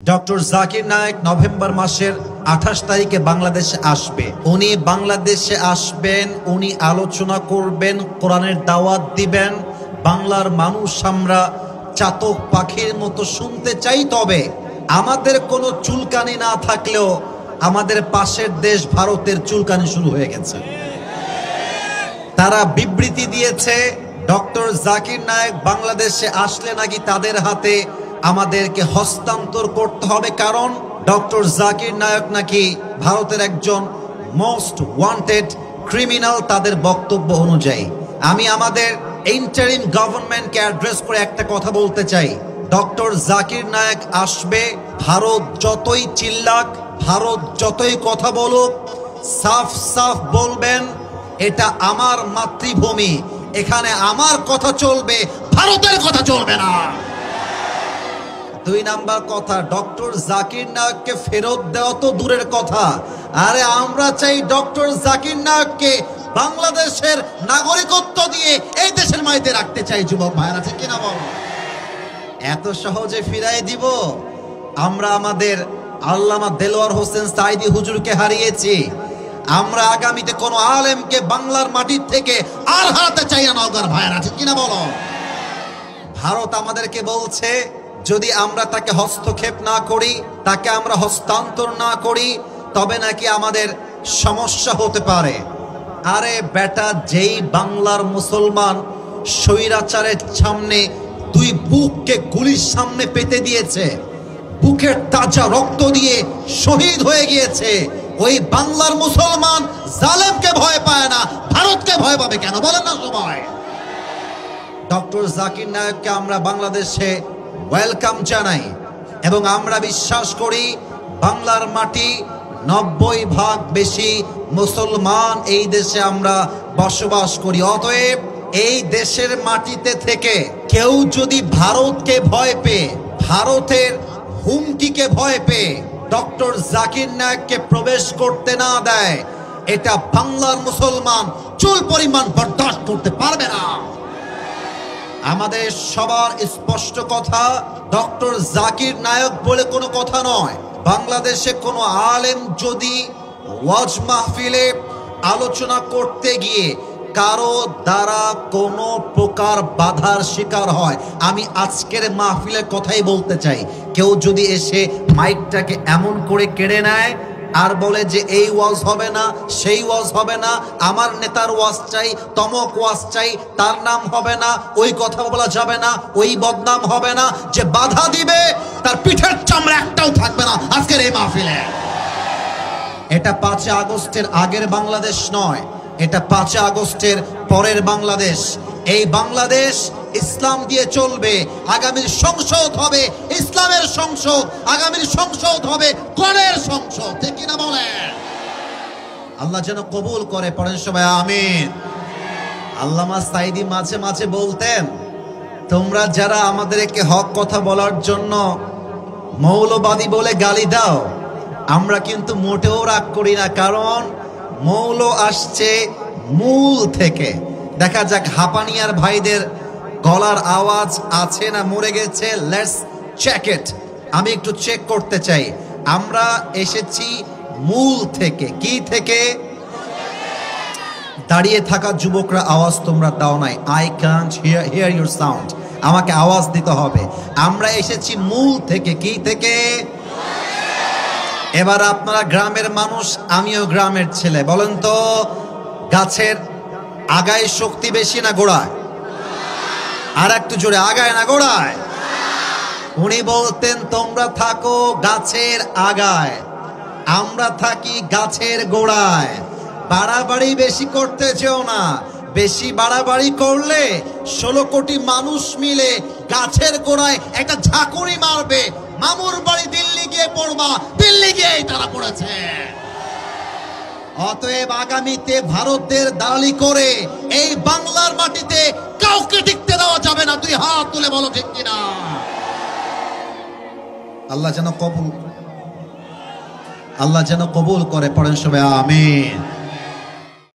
Doctor Zakir Naik November মাসের 28 তারিখে বাংলাদেশে আসবে। উনি বাংলাদেশে আসবেন, উনি আলোচনা করবেন, কোরআনের দাওয়াত দিবেন। বাংলার মানুষ আমরা চাতক পাখির মতো শুনতে চাই। তবে আমাদের কোনো চুলকানি না থাকলেও আমাদের পাশের দেশ ভারতের চুলকানি শুরু হয়ে গেছে। তারা বিবৃতি দিয়েছে ডক্টর জাকির নায়েক বাংলাদেশে আসলে নাকি তাদের হাতে আমাদেরকে হস্তান্তর করতে হবে, কারণ ডক্টর জাকির নায়েক নাকি ভারতের একজন মোস্ট ওয়ান্টেড ক্রিমিনাল তাদের বক্তব্য অনুযায়ী। আমি আমাদের ইন্টারিম গভর্নমেন্টকে অ্যাড্রেস করে একটা কথা বলতে চাই, ডক্টর জাকির নায়েক আসবে, ভারত যতই চিল্লাক, ভারত যতই কথা বলুক, সাফ সাফ বলবেন এটা আমার মাতৃভূমি, এখানে আমার কথা চলবে, ভারতের কথা চলবে না। দুই নাম্বার কথা, ডক্টর জাকির নায়েককে ফেরত দেওয়া তো দূরের কথা, আরে আমরা চাই ডক্টর জাকির নায়েককে বাংলাদেশের নাগরিকত্ব দিয়ে এই দেশের মাটিতে রাখতে চাই। যুবক ভাইরা ঠিক কিনা বল? এত সহজে ফিরাই দিব? আমরা আমাদের আল্লামা দেলোয়ার হোসেন সাইদি হুজুরকে হারিয়েছি, আমরা আগামীতে কোন আলেমকে বাংলার মাটির থেকে আর হারাতে চাই না। নওগাঁর ভাইরা ঠিক কিনা বলো? ভারত আমাদেরকে বলছে যদি আমরা তাকে হস্তক্ষেপ না করি, তাকে আমরা হস্তান্তর না করি, তবে নাকি আমাদের সমস্যা হতে পারে। আরে বেটা, যেই বাংলার মুসলমান স্বৈরাচারের সামনে দুই বুককে গুলির সামনে পেতে দিয়েছে, বুকের তাজা রক্ত দিয়ে শহীদ হয়ে গিয়েছে, ওই বাংলার মুসলমান জালেমকে ভয় পায় না, ভারতকে ভয় পাবে কেন বলেন না সবাই? ডক্টর জাকির নায়েককে আমরা বাংলাদেশে ওয়েলকাম জানাই এবং আমরা বিশ্বাস করি বাংলার মাটি 90% বেশি মুসলমান এই দেশে আমরা বসবাস করি। অতএব এই দেশের মাটিতে থেকে কেউ যদি ভারতকে ভয় পেয়ে, ভারতের হুমকিকে ভয় পেয়ে ডক্টর জাকির নায়েককে প্রবেশ করতে না দেয়, এটা বাংলার মুসলমান চুল পরিমাণ বরদাস্ত করতে পারবে না। আমাদের সবার স্পষ্ট কথা, ডক্টর জাকির নায়েক বলে কোনো কথা নয়। বাংলাদেশে কোনো আলেম যদি ওয়াজ মাহফিলে আলোচনা করতে গিয়ে কারো দ্বারা কোনো প্রকার বাধার শিকার হয়, আমি আজকের মাহফিলের কথাই বলতে চাই, কেউ যদি এসে মাইকটাকে এমন করে কেড়ে নেয় আর বলে যে এই ওয়াজ হবে না, সেই ওয়াজ হবে না, আমার নেতার ওয়াজ চাই, তমক ওয়াজ চাই, তার নাম হবে না, ওই কথা বলা যাবে না, ওই বদনাম হবে না, যে বাধা দিবে তার পিঠের চামড়া একটাও থাকবে না আজকের এই মাহফিলে। এটা 5 আগস্টের আগের বাংলাদেশ নয়, এটা 5 আগস্টের পরের বাংলাদেশ। এই বাংলাদেশ ইসলাম দিয়ে চলবে, আগামীর সংসদ হবে ইসলামের সংসদ, আগামীর সংসদ হবে কোরআনের সংসদ, ঠিক কিনা বলেন? আল্লাহ যেন কবুল করে, পড়েন সবাই আমিন। আল্লামা সাইদি মাঝে মাঝে বলতেন, তোমরা যারা আমাদেরকে হক কথা বলার জন্য মৌলবাদী বলে গালি দাও, আমরা কিন্তু মোটেও রাগ করি না, কারণ মৌল আসছে মূল থেকে। দেখা যাক হাঁপানিয়ার ভাইদের গলার আওয়াজ আছে না মরে গেছে, লেটস চেক ইট। আমি একটু চেক করতে চাই। আমরা এসেছি মূল থেকে। কি থেকে? দাঁড়িয়ে থাকা যুবকরা আওয়াজ তোমরা দাও নাই, I can't here your sound, আমাকে আওয়াজ দিতে হবে। আমরা এসেছি মূল থেকে। কি থেকে? এবার আপনারা গ্রামের মানুষ, আমিও গ্রামের ছেলে, বলেন তো গাছের আগায় শক্তি বেশি না গোড়ায়? আর একটু জোরে, আগায় না গোড়ায়? উনি বলতেন তোমরা থাকো গাছের আগায়, আমরা থাকি গাছের গোড়ায়। বাড়াবাড়ি বেশি করতে চেও না, বেশি বাড়াবাড়ি করলে 16 কোটি মানুষ মিলে গাছের গোড়ায় একটা ঝাঁকুনি মারবে, মামুর বাড়ি দিল্লি গিয়ে পড়বা, দিল্লি গিয়েই তারা পড়েছে। অতএব আগামীতে ভারতের দালালি করে এই বাংলার মাটিতে কাউকে টিকতে দেওয়া যাবে না। তুই হাত তুলে বলো ঠিক কিনা? আল্লাহ যেন কবুল করে, পড়েন সবাই আমিন।